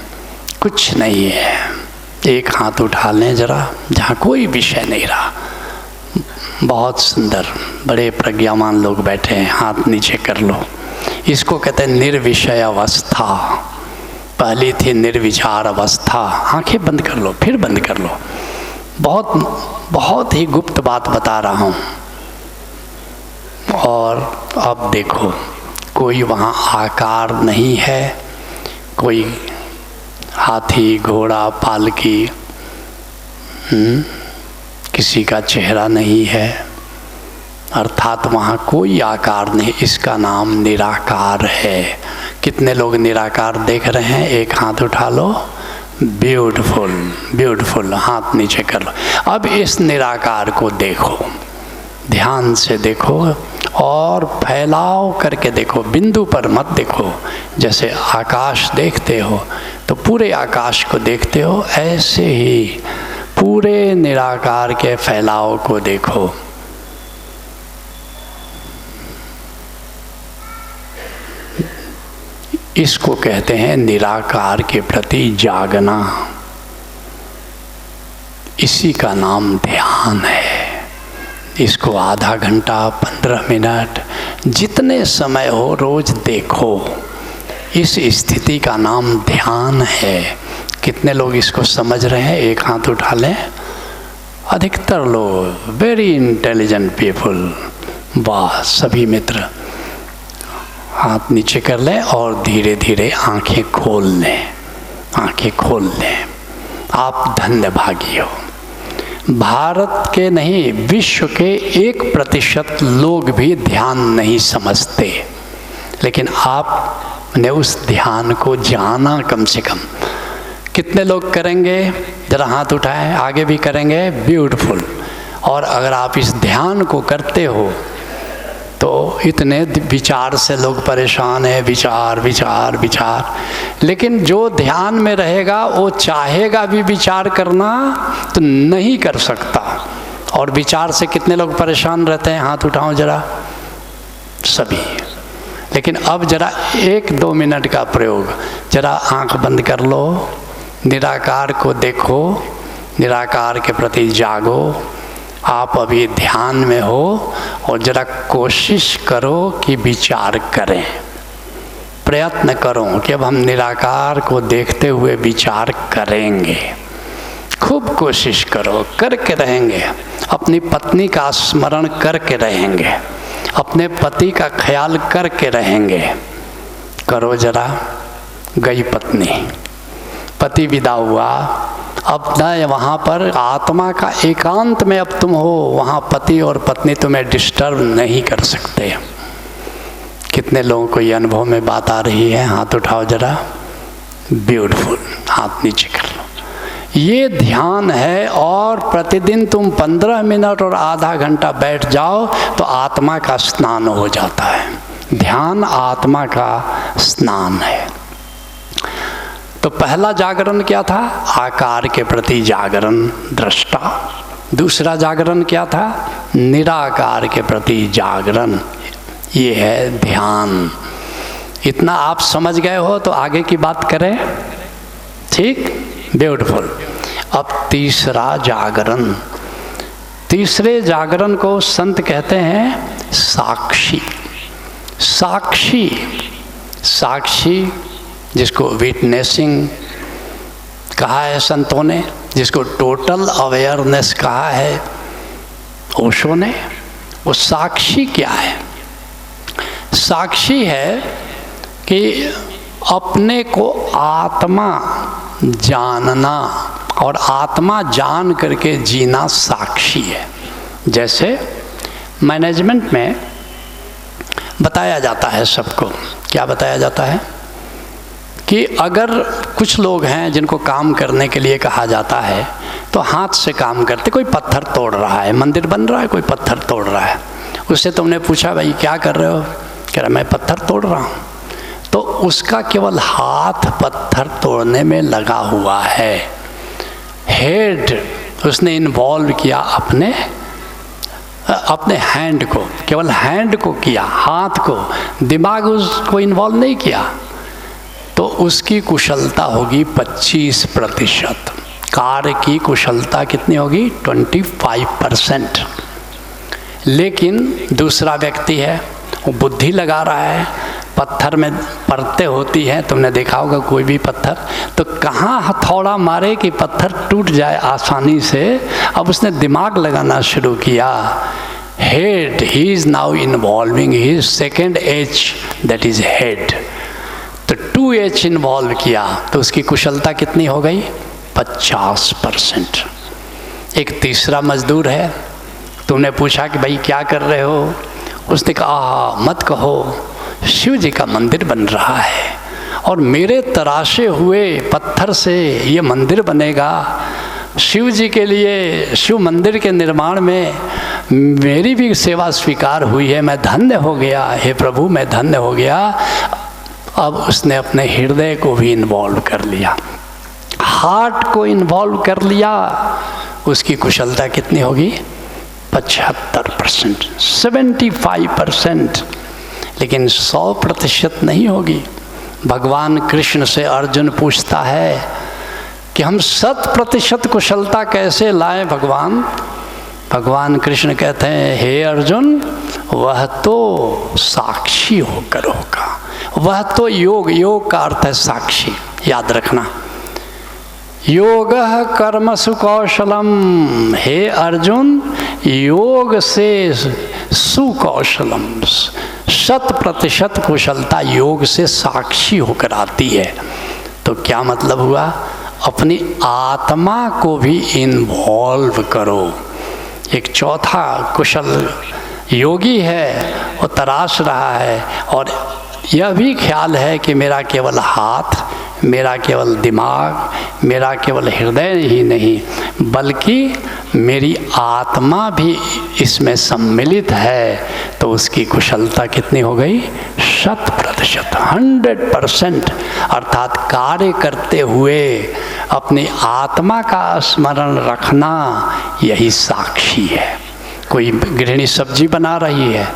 कुछ नहीं है। एक हाथ उठा लें जरा, जहाँ कोई विषय नहीं रहा। बहुत सुंदर, बड़े प्रज्ञावान लोग बैठे हैं, हाथ नीचे कर लो। इसको कहते हैं निर्विषय अवस्था। पहली थी निर्विचार अवस्था। आंखें बंद कर लो, फिर बंद कर लो। बहुत ही गुप्त बात बता रहा हूँ। और अब देखो, कोई वहाँ आकार नहीं है, कोई हाथी, घोड़ा, पालकी, किसी का चेहरा नहीं है, अर्थात वहाँ कोई आकार नहीं। इसका नाम निराकार है। कितने लोग निराकार देख रहे हैं? एक हाथ उठा लो। Beautiful, beautiful. हाथ नीचे कर लो। अब इस निराकार को देखो, ध्यान से देखो और फैलाव करके देखो। बिंदु पर मत देखो। जैसे आकाश देखते हो तो पूरे आकाश को देखते हो, ऐसे ही पूरे निराकार के फैलाव को देखो। इसको कहते हैं निराकार के प्रति जागना। इसी का नाम ध्यान है। इसको आधा घंटा, 15 मिनट, जितने समय हो रोज देखो। इस स्थिति का नाम ध्यान है। कितने लोग इसको समझ रहे हैं? एक हाथ उठा लें। अधिकतर लोग, वेरी इंटेलिजेंट पीपल। वाह, सभी मित्र हाथ नीचे कर लें और धीरे धीरे आंखें खोल लें। आंखें खोल लें। आप धन्य भागी हो। भारत के नहीं, विश्व के 1% लोग भी ध्यान नहीं समझते, लेकिन आपने उस ध्यान को जाना। कम से कम कितने लोग करेंगे? जरा हाथ उठाएं। आगे भी करेंगे? ब्यूटीफुल। और अगर आप इस ध्यान को करते हो तो इतने विचार से लोग परेशान हैं, विचार विचार विचार। लेकिन जो ध्यान में रहेगा वो चाहेगा भी विचार करना तो नहीं कर सकता। और विचार से कितने लोग परेशान रहते हैं? हाथ उठाओ जरा। सभी। लेकिन अब जरा 1-2 मिनट का प्रयोग, जरा आंख बंद कर लो, निराकार को देखो, निराकार के प्रति जागो। आप अभी ध्यान में हो और जरा कोशिश करो कि विचार करें। प्रयत्न करो कि अब हम निराकार को देखते हुए विचार करेंगे। खूब कोशिश करो, करके रहेंगे। अपनी पत्नी का स्मरण करके रहेंगे, अपने पति का ख्याल करके रहेंगे। करो जरा। गई पत्नी, पति विदा हुआ, अब न वहाँ पर आत्मा का एकांत में अब तुम हो, वहाँ पति और पत्नी तुम्हें डिस्टर्ब नहीं कर सकते। कितने लोगों को ये अनुभव में बात आ रही है? हाथ उठाओ जरा। ब्यूटीफुल। हाथ नीचे कर लो। ये ध्यान है। और प्रतिदिन तुम 15 मिनट और आधा घंटा बैठ जाओ तो आत्मा का स्नान हो जाता है। ध्यान आत्मा का स्नान है। तो पहला जागरण क्या था? आकार के प्रति जागरण, दृष्टा। दूसरा जागरण क्या था? निराकार के प्रति जागरण, ये है ध्यान। इतना आप समझ गए हो तो आगे की बात करें। ठीक, ब्यूटीफुल। अब तीसरा जागरण, तीसरे जागरण को संत कहते हैं साक्षी। साक्षी, साक्षी जिसको विटनेसिंग कहा है संतों ने, जिसको टोटल अवेयरनेस कहा है ओशो ने। वो साक्षी क्या है? साक्षी है कि अपने को आत्मा जानना, और आत्मा जान करके जीना साक्षी है। जैसे मैनेजमेंट में बताया जाता है सबको, क्या बताया जाता है कि अगर कुछ लोग हैं जिनको काम करने के लिए कहा जाता है तो हाथ से काम करते। कोई पत्थर तोड़ रहा है, मंदिर बन रहा है, कोई पत्थर तोड़ रहा है, उससे तुमने पूछा भाई क्या कर रहे हो? कह रहा मैं पत्थर तोड़ रहा हूँ। तो उसका केवल हाथ पत्थर तोड़ने में लगा हुआ है। हेड उसने इन्वॉल्व किया अपने हैंड को, केवल हैंड को किया, हाथ को, दिमाग उसको इन्वॉल्व नहीं किया। तो उसकी कुशलता होगी 25%। कार्य की कुशलता कितनी होगी? 25%। लेकिन दूसरा व्यक्ति है, वो बुद्धि लगा रहा है, पत्थर में परतें होती हैं, तुमने देखा होगा कोई भी पत्थर, तो कहाँ हथौड़ा मारे कि पत्थर टूट जाए आसानी से। अब उसने दिमाग लगाना शुरू किया। Head, he is now involving his second H, that is head. तो 2H इन्वॉल्व किया तो उसकी कुशलता कितनी हो गई? 50%। एक तीसरा मजदूर है, तुमने पूछा कि भाई क्या कर रहे हो? उसने कहा मत कहो, शिव जी का मंदिर बन रहा है और मेरे तराशे हुए पत्थर से ये मंदिर बनेगा। शिव जी के लिए, शिव मंदिर के निर्माण में मेरी भी सेवा स्वीकार हुई है, मैं धन्य हो गया, हे प्रभु मैं धन्य हो गया। अब उसने अपने हृदय को भी इन्वॉल्व कर लिया, हार्ट को इन्वॉल्व कर लिया। उसकी कुशलता कितनी होगी? 75%, 75%। लेकिन 100% नहीं होगी। भगवान कृष्ण से अर्जुन पूछता है कि हम 100% कुशलता कैसे लाएं भगवान? भगवान कृष्ण कहते हैं हे अर्जुन, वह तो साक्षी होकर होगा। वह तो योग, योग का अर्थ है साक्षी, याद रखना। योगः कर्मसु कौशलम, हे अर्जुन योग से सुकौशलम, 100% कुशलता योग से साक्षी होकर आती है। तो क्या मतलब हुआ? अपनी आत्मा को भी इन्वॉल्व करो। एक चौथा कुशल योगी है, वो तराश रहा है और यह भी ख्याल है कि मेरा केवल हाथ, मेरा केवल दिमाग, मेरा केवल हृदय ही नहीं बल्कि मेरी आत्मा भी इसमें सम्मिलित है। तो उसकी कुशलता कितनी हो गई? 100%, 100%। अर्थात कार्य करते हुए अपनी आत्मा का स्मरण रखना, यही साक्षी है। कोई गृहिणी सब्जी बना रही है,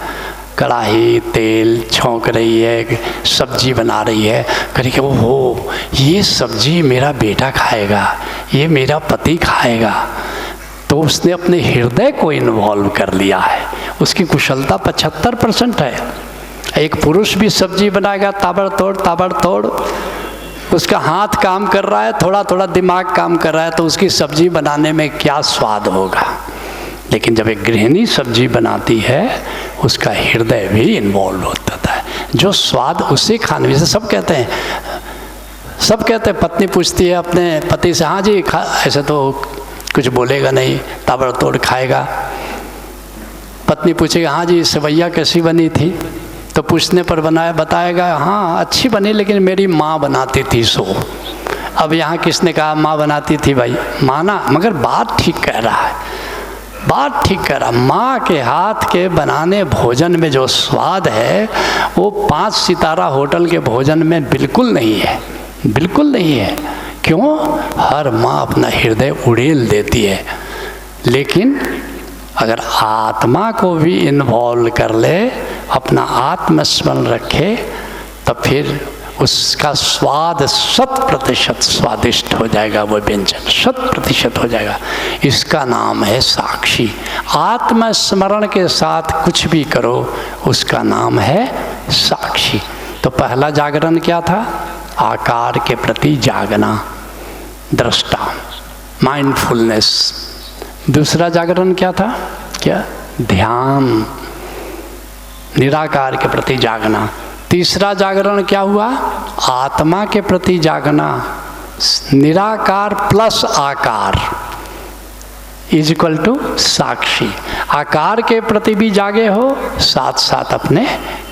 कढ़ाई तेल छौंक रही है, सब्जी बना रही है, कहीं ओहो ये सब्जी मेरा बेटा खाएगा, ये मेरा पति खाएगा। तो उसने अपने हृदय को इन्वॉल्व कर लिया है, उसकी कुशलता 75% है। एक पुरुष भी सब्जी बनाएगा ताबड़तोड़, उसका हाथ काम कर रहा है, थोड़ा थोड़ा दिमाग काम कर रहा है, तो उसकी सब्जी बनाने में क्या स्वाद होगा। लेकिन जब एक गृहिणी सब्जी बनाती है, उसका हृदय भी इन्वॉल्व होता है, जो स्वाद उसे खाने में। सब कहते हैं, पत्नी पूछती है अपने पति से, हाँ जी ऐसे तो कुछ बोलेगा नहीं, ताबड़तोड़ खाएगा। पत्नी पूछेगा हाँ जी सेवैया कैसी बनी थी, तो पूछने पर बताएगा हाँ अच्छी बनी, लेकिन मेरी माँ बनाती थी सो। अब यहाँ किसने कहा माँ बनाती थी भाई, माना, मगर बात ठीक कह रहा है, बात ठीक कह रहा। माँ के हाथ के बनाने भोजन में जो स्वाद है वो 5 सितारा होटल के भोजन में बिल्कुल नहीं है, बिल्कुल नहीं है। क्यों? हर माँ अपना हृदय उड़ेल देती है, लेकिन अगर आत्मा को भी इन्वॉल्व कर ले, अपना आत्मस्मरण रखे, तब फिर उसका स्वाद 100% स्वादिष्ट हो जाएगा, वो व्यंजन 100% हो जाएगा। इसका नाम है साक्षी। आत्मस्मरण के साथ कुछ भी करो, उसका नाम है साक्षी। तो पहला जागरण क्या था? आकार के प्रति जागना, दृष्टा, माइंडफुलनेस। दूसरा जागरण क्या था? क्या? ध्यान, निराकार के प्रति जागना। तीसरा जागरण क्या हुआ? आत्मा के प्रति जागना, निराकार प्लस आकार इज इक्वल टू साक्षी। आकार के प्रति भी जागे हो, साथ साथ अपने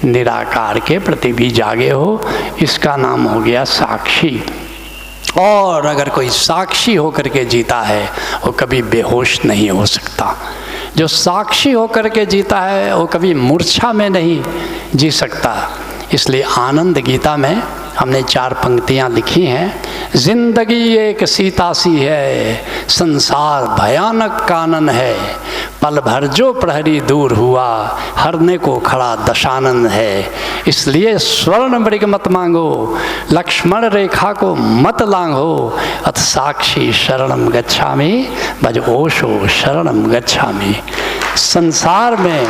निराकार के प्रति भी जागे हो, इसका नाम हो गया साक्षी। और अगर कोई साक्षी होकर के जीता है वो कभी बेहोश नहीं हो सकता। जो साक्षी होकर के जीता है वो कभी मूर्छा में नहीं जी सकता। इसलिए आनंद गीता में हमने 4 पंक्तियाँ लिखी हैं। जिंदगी एक सीता सी है, संसार भयानक कानन है, पल भर जो प्रहरी दूर हुआ, हरने को खड़ा दशानन है। इसलिए स्वर्ण मृग मत मांगो, लक्ष्मण रेखा को मत लांघो, अथ साक्षी शरणम गच्छामि, भज ओशो शरणम गच्छामि। संसार में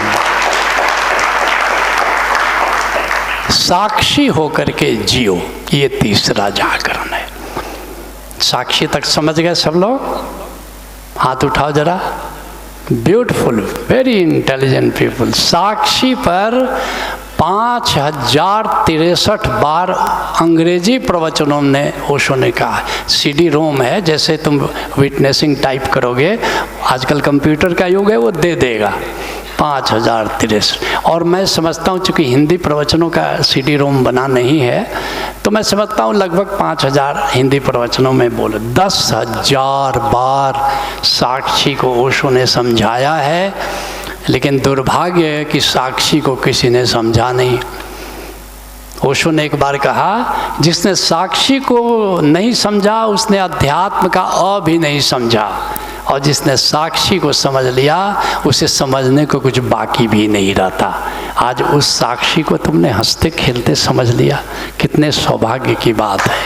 साक्षी होकर के जियो, ये तीसरा जागरण है। साक्षी तक समझ गए सब लोग? हाथ उठाओ जरा। Beautiful, very intelligent people. Sakshi पर 5063 बार अंग्रेजी प्रवचनों ने ओशो ने कहा। CD रोम है, जैसे तुम विटनेसिंग टाइप करोगे, आजकल कंप्यूटर का युग है, वो दे देगा 5063। और मैं समझता हूँ चूँकि हिंदी प्रवचनों का CD रोम बना नहीं है, तो मैं समझता हूँ लगभग 5000 हिंदी प्रवचनों में बोले 10,000 बार साक्षी को ओशो ने समझाया है। लेकिन दुर्भाग्य है कि साक्षी को किसी ने समझा नहीं। ओशो ने एक बार कहा, जिसने साक्षी को नहीं समझा उसने अध्यात्म का अ भी नहीं समझा, और जिसने साक्षी को समझ लिया उसे समझने को कुछ बाकी भी नहीं रहता। आज उस साक्षी को तुमने हंसते खेलते समझ लिया, कितने सौभाग्य की बात है।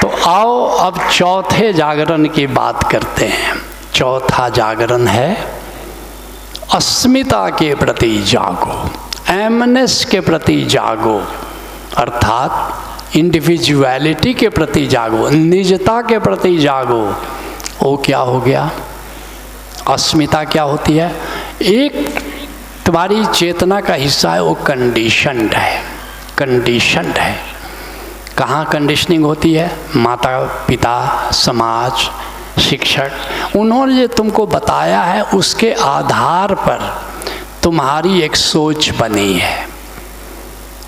तो आओ अब चौथे जागरण की बात करते हैं। चौथा जागरण है अस्मिता के प्रति जागो, एमनेस के प्रति जागो, अर्थात इंडिविजुअलिटी के प्रति जागो, निजता के प्रति जागो। वो क्या हो गया? अस्मिता क्या होती है? एक तुम्हारी चेतना का हिस्सा है, वो कंडीशनड है, कंडीशनड है। कहाँ कंडीशनिंग होती है? माता पिता, समाज, शिक्षक, उन्होंने जो तुमको बताया है उसके आधार पर तुम्हारी एक सोच बनी है।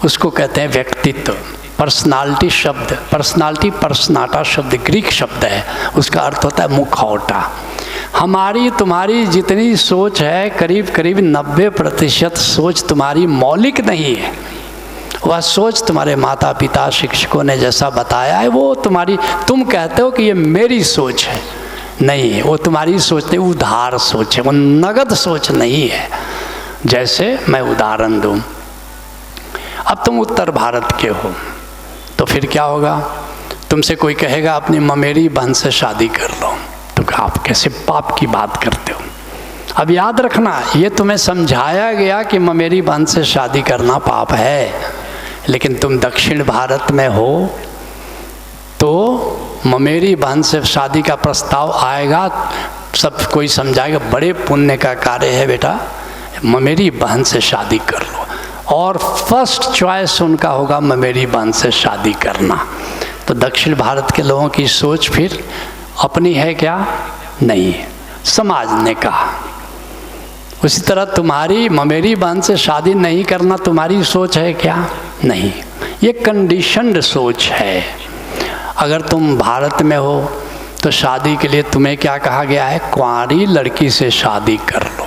उसको कहते हैं व्यक्तित्व। पर्सनालिटी शब्द, पर्सनालिटी पर्सनाटा शब्द ग्रीक शब्द है, उसका अर्थ होता है मुखौटा। हमारी तुम्हारी जितनी सोच है, करीब करीब 90% सोच तुम्हारी मौलिक नहीं है। वह सोच तुम्हारे माता पिता शिक्षकों ने जैसा बताया है वो तुम्हारी, तुम कहते हो कि ये मेरी सोच है, नहीं, वो तुम्हारी सोच नहीं, उधार सोच है, वो नगद सोच नहीं है। जैसे मैं उदाहरण दूं, अब तुम उत्तर भारत के हो, तो फिर क्या होगा? तुमसे कोई कहेगा अपनी ममेरी बहन से शादी कर लो, तो आप कैसे पाप की बात करते हो? अब याद रखना, ये तुम्हें समझाया गया कि ममेरी बहन से शादी करना पाप है, लेकिन तुम दक्षिण भारत में हो तो ममेरी बहन से शादी का प्रस्ताव आएगा, सब कोई समझाएगा बड़े पुण्य का कार्य है बेटा, ममेरी बहन से शादी कर लो। और फर्स्ट चॉइस उनका होगा ममेरी बहन से शादी करना। तो दक्षिण भारत के लोगों की सोच फिर अपनी है क्या? नहीं, समाज ने कहा। उसी तरह तुम्हारी ममेरी बहन से शादी नहीं करना तुम्हारी सोच है क्या? नहीं, ये कंडीशन्ड सोच है। अगर तुम भारत में हो तो शादी के लिए तुम्हें क्या कहा गया है? कुंवारी लड़की से शादी कर लो।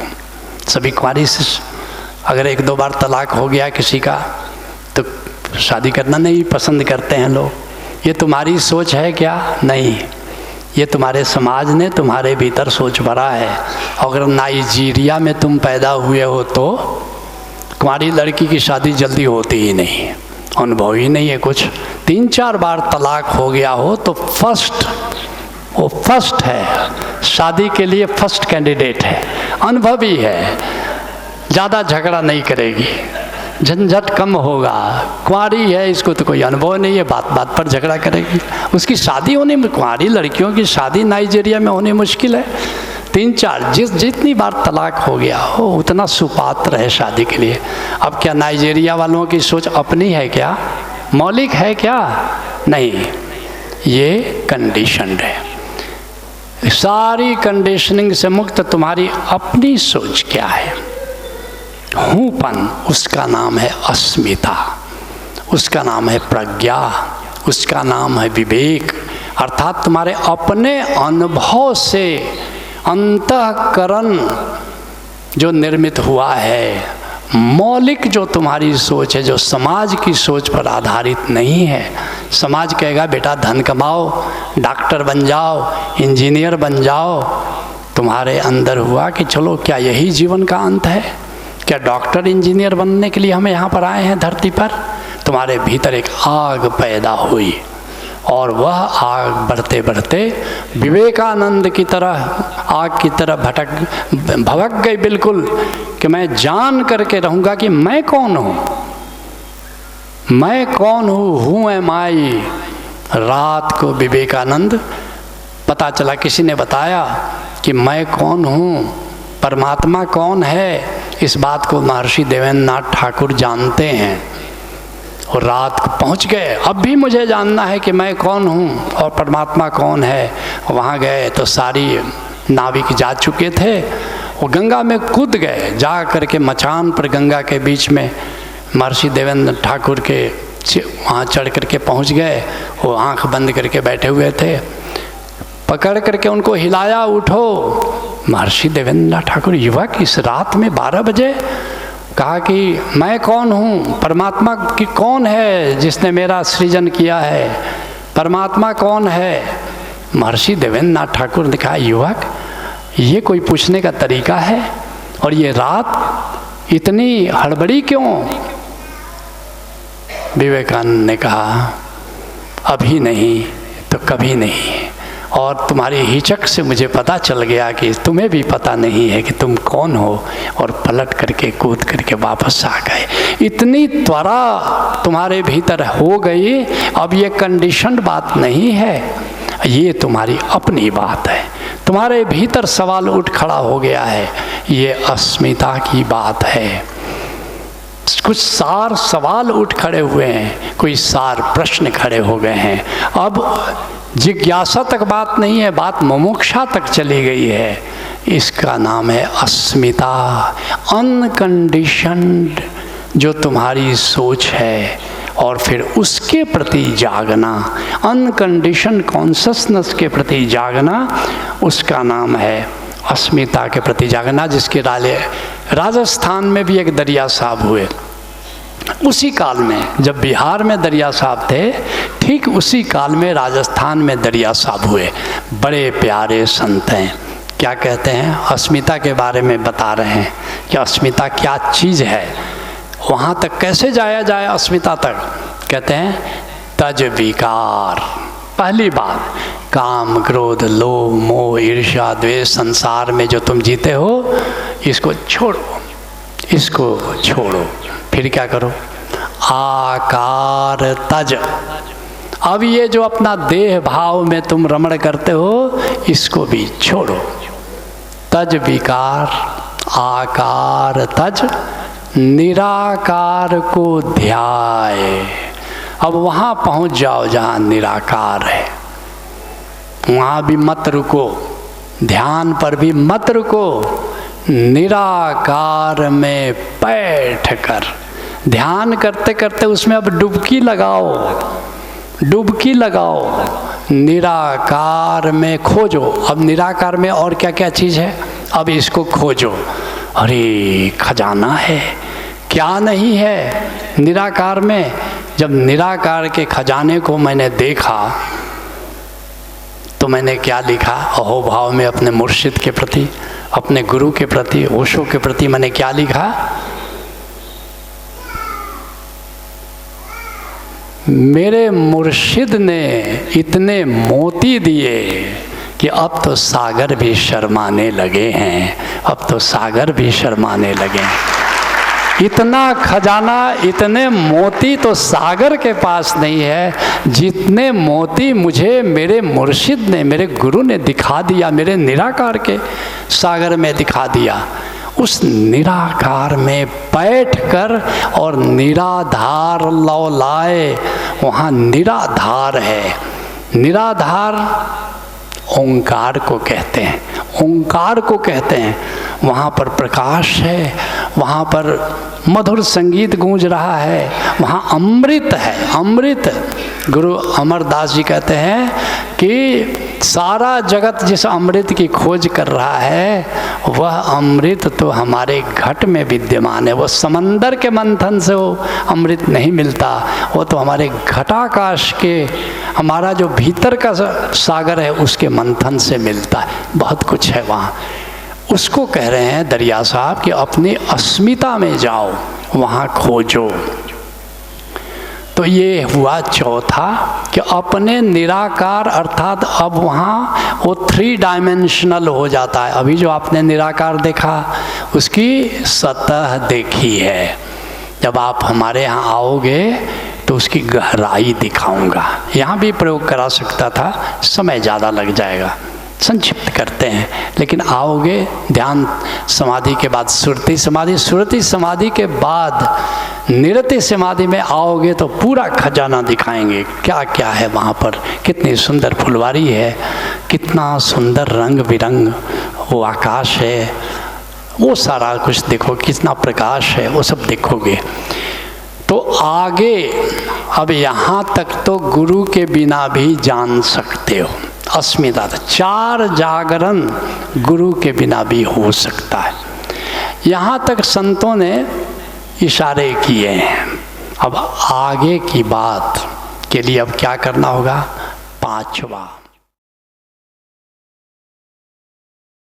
सभी कुंवारी से, अगर एक दो बार तलाक हो गया किसी का तो शादी करना नहीं पसंद करते हैं लोग। ये तुम्हारी सोच है क्या? नहीं, ये तुम्हारे समाज ने तुम्हारे भीतर सोच भरा है। अगर नाइजीरिया में तुम पैदा हुए हो तो कुंवारी लड़की की शादी जल्दी होती ही नहीं, अनुभव ही नहीं है कुछ। 3-4 बार तलाक हो गया हो तो वो फर्स्ट है, शादी के लिए फर्स्ट कैंडिडेट है, अनुभवी है, ज़्यादा झगड़ा नहीं करेगी, झंझट कम होगा। कुंवारी है, इसको तो कोई अनुभव नहीं है, बात बात पर झगड़ा करेगी। उसकी शादी होने में, कुंवारी लड़कियों की शादी नाइजीरिया में होनी मुश्किल है। 3-4 जितनी बार तलाक हो गया हो उतना सुपात्र है शादी के लिए। अब क्या नाइजीरिया वालों की सोच अपनी है क्या? मौलिक है क्या? नहीं, ये कंडीशन्ड है। सारी कंडीशनिंग से मुक्त तुम्हारी अपनी सोच क्या है? हूँपन, उसका नाम है अस्मिता, उसका नाम है प्रज्ञा, उसका नाम है विवेक। अर्थात तुम्हारे अपने अनुभव से अंतःकरण जो निर्मित हुआ है, मौलिक जो तुम्हारी सोच है, जो समाज की सोच पर आधारित नहीं है। समाज कहेगा बेटा धन कमाओ, डॉक्टर बन जाओ, इंजीनियर बन जाओ। तुम्हारे अंदर हुआ कि चलो क्या यही जीवन का अंत है? क्या डॉक्टर इंजीनियर बनने के लिए हम यहाँ पर आए हैं धरती पर? तुम्हारे भीतर एक आग पैदा हुई और वह आग बढ़ते बढ़ते विवेकानंद की तरह आग की तरह भड़क गई बिल्कुल, कि मैं जान करके रहूँगा कि मैं कौन हूँ, मैं कौन हूँ एम आई। रात को विवेकानंद पता चला, किसी ने बताया कि मैं कौन हूँ, परमात्मा कौन है। इस बात को महर्षि देवेंद्र नाथ ठाकुर जानते हैं और रात को पहुँच गए, अब भी मुझे जानना है कि मैं कौन हूँ और परमात्मा कौन है। वहाँ गए तो सारी नाविक जा चुके थे, वो गंगा में कूद गए। जा करके मचान पर गंगा के बीच में महर्षि देवेंद्र ठाकुर के वहाँ चढ़ करके पहुँच गए। वो आँख बंद करके बैठे हुए थे, पकड़ करके उनको हिलाया, उठो। महर्षि देवेंद्र ठाकुर, युवक इस रात में 12 बजे, कहा कि मैं कौन हूँ, परमात्मा की कौन है जिसने मेरा सृजन किया है, परमात्मा कौन है। महर्षि देवेंद्र नाथ ठाकुर ने कहा, युवक ये कोई पूछने का तरीका है? और ये रात इतनी हड़बड़ी क्यों? विवेकानंद ने कहा, अभी नहीं तो कभी नहीं, और तुम्हारी हिचक से मुझे पता चल गया कि तुम्हें भी पता नहीं है कि तुम कौन हो, और पलट करके कूद करके वापस आ गए। इतनी त्वरा तुम्हारे भीतर हो गई। अब ये कंडीशन्ड बात नहीं है, ये तुम्हारी अपनी बात है। तुम्हारे भीतर सवाल उठ खड़ा हो गया है, ये अस्मिता की बात है। कुछ सार सवाल उठ खड़े हुए हैं, कोई सार प्रश्न खड़े हो गए हैं। अब जिज्ञासा तक बात नहीं है, बात मुमुक्षा तक चली गई है। इसका नाम है अस्मिता, अनकंडीशन्ड जो तुम्हारी सोच है, और फिर उसके प्रति जागना, अनकंडीशन कॉन्शसनेस के प्रति जागना, उसका नाम है अस्मिता के प्रति जागना। जिसके डाले राजस्थान में भी एक दरिया साहब हुए। उसी काल में जब बिहार में दरिया साहब थे, ठीक उसी काल में राजस्थान में दरिया साहब हुए। बड़े प्यारे संत हैं। क्या कहते हैं? अस्मिता के बारे में बता रहे हैं कि अस्मिता क्या चीज़ है, वहाँ तक कैसे जाया जाए अस्मिता तक। कहते हैं तज विकार। पहली बात, काम क्रोध लोभ मोह ईर्ष्या द्वेष संसार में जो तुम जीते हो, इसको छोड़ो, इसको छोड़ो। फिर क्या करो? आकार तज। अब ये जो अपना देह भाव में तुम रमण करते हो, इसको भी छोड़ो। तज विकार आकार तज, निराकार को ध्याय। अब वहाँ पहुँच जाओ जहाँ निराकार है, वहाँ भी मत रुको, ध्यान पर भी मत रुको। निराकार में बैठ कर ध्यान करते करते उसमें अब डुबकी लगाओ, डुबकी लगाओ, निराकार में खोजो। अब निराकार में और क्या क्या चीज़ है, अब इसको खोजो। अरे खजाना है, क्या नहीं है निराकार में। जब निराकार के खजाने को मैंने देखा तो मैंने क्या लिखा, अहोभाव में अपने मुर्शिद के प्रति, अपने गुरु के प्रति, ओशो के प्रति मैंने क्या लिखा, मेरे मुर्शिद ने इतने मोती दिए कि अब तो सागर भी शर्माने लगे हैं, अब तो सागर भी शर्माने लगे हैं। इतना खजाना, इतने मोती तो सागर के पास नहीं है जितने मोती मुझे मेरे मुर्शिद ने, मेरे गुरु ने दिखा दिया, मेरे निराकार के सागर में दिखा दिया। उस निराकार में बैठकर और निराधार लौलाए, वहाँ निराधार है। निराधार ओंकार को कहते हैं, ओंकार को कहते हैं। वहाँ पर प्रकाश है, वहाँ पर मधुर संगीत गूंज रहा है, वहाँ अमृत है, अमृत। गुरु अमरदास जी कहते हैं कि सारा जगत जिस अमृत की खोज कर रहा है वह अमृत तो हमारे घट में विद्यमान है। वो समंदर के मंथन से वो अमृत नहीं मिलता, वो तो हमारे घटाकाश के, हमारा जो भीतर का सागर है उसके मंथन से मिलता है। बहुत कुछ है वहाँ। उसको कह रहे हैं दरिया साहब कि अपनी अस्मिता में जाओ, वहाँ खोजो। तो ये हुआ चौथा कि अपने निराकार, अर्थात अब वहाँ वो 3 डायमेंशनल हो जाता है। अभी जो आपने निराकार देखा उसकी सतह देखी है। जब आप हमारे यहाँ आओगे तो उसकी गहराई दिखाऊंगा। यहाँ भी प्रयोग करा सकता था, समय ज़्यादा लग जाएगा, संक्षिप्त करते हैं। लेकिन आओगे ध्यान समाधि के बाद सुरति समाधि, सुरति समाधि के बाद निरति समाधि में आओगे तो पूरा खजाना दिखाएंगे, क्या क्या है वहाँ पर। कितनी सुंदर फुलवारी है, कितना सुंदर रंग बिरंग वो आकाश है, वो सारा कुछ देखो, कितना प्रकाश है, वो सब देखोगे। तो आगे अब यहाँ तक तो गुरु के बिना भी जान सकते हो। अस्मिता 4 जागरण गुरु के बिना भी हो सकता है। यहाँ तक संतों ने इशारे किए हैं। अब आगे की बात के लिए अब क्या करना होगा, 5वां